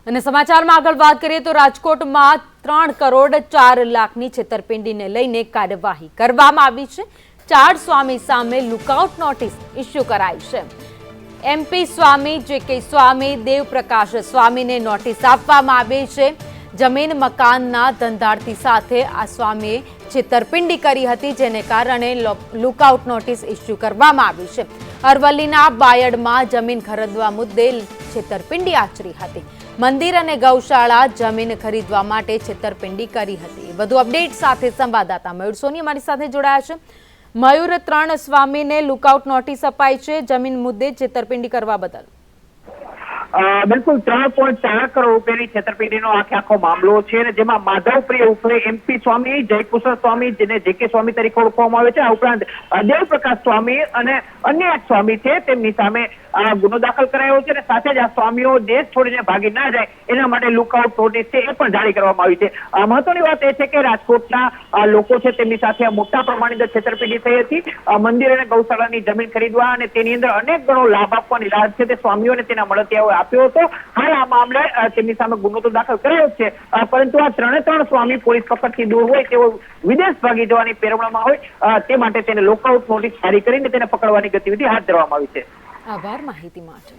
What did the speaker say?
અને સમાચારમાં આગળ વાત કરીએ તો રાજકોટમાં 3 કરોડ 4 લાખની છેતરપિંડીને લઈને કાર્યવાહી કરવામાં આવી છે। 4 સ્વામી સામે લુકઆઉટ નોટિસ ઇસ્યુ કરાઈ છે। એમપી સ્વામી જે.કે. સ્વામી, દેવપ્રકાશ સ્વામીને નોટિસ આપવામાં આવી છે। જમીન મકાનના ધંધાર્થી સાથે આ સ્વામીએ છેતરપિંડી કરી હતી, જેને કારણે લુકઆઉટ નોટિસ ઇસ્યુ કરવામાં આવી છે। અરવલ્લીના બાયડમાં જમીન ખરીદવા મુદ્દે છેતરપિંડી આચરી હતી। મંદિર અને ગૌશાળા જમીન ખરીદવા માટે છેતરપિંડી કરી હતી। વધુ અપડેટ સાથે સંવાદદાતા મયુર સોની અમારી સાથે જોડાયા છે। મયુર, 3 સ્વામીને લુકઆઉટ નોટિસ અપાઈ છે જમીન મુદ્દે છેતરપિંડી કરવા બદલ। બિલકુલ 3.4 કરોડ રૂપિયાની છેતરપિંડીનો આખો મામલો છે અને જેમાં માધવપ્રિય ઉર્ફે એમપી સ્વામી, જયકુશળ સ્વામી જેને જે.કે. સ્વામી તરીકે ઓળખવામાં આવે છે, આ ઉપરાંત દેવપ્રકાશ સ્વામી અને અન્ય એક સ્વામી છે તેમની સામે ગુનો દાખલ કરાયો છે અને સાથે જ આ સ્વામીઓ દેશ છોડીને ભાગી ના જાય એના માટે લુકઆઉટ નોટિસ છે એ પણ જારી કરવામાં આવી છે। મહત્વની વાત એ છે કે રાજકોટના લોકો છે તેમની સાથે મોટા પ્રમાણની છેતરપિંડી થઈ હતી। મંદિર અને ગૌશાળાની જમીન ખરીદવા અને તેની અંદર અનેક ગણો લાભ આપવાની લાલચ છે તે સ્વામીઓને તેના મળતિયાઓએ આપ્યો હતો। હાલ આ મામલે તેમની સામે ગુનો તો દાખલ કરાયો છે, પરંતુ આ 3 સ્વામી પોલીસ પકડથી દૂર હોય તેઓ વિદેશ ભાગી જવાની પેરવણામાં હોય તે માટે તેને લોકઆઉટ નોટિસ જારી કરીને તેને પકડવાની ગતિવિધિ હાથ ધરવામાં આવી છે। આભાર માહિતી માટે।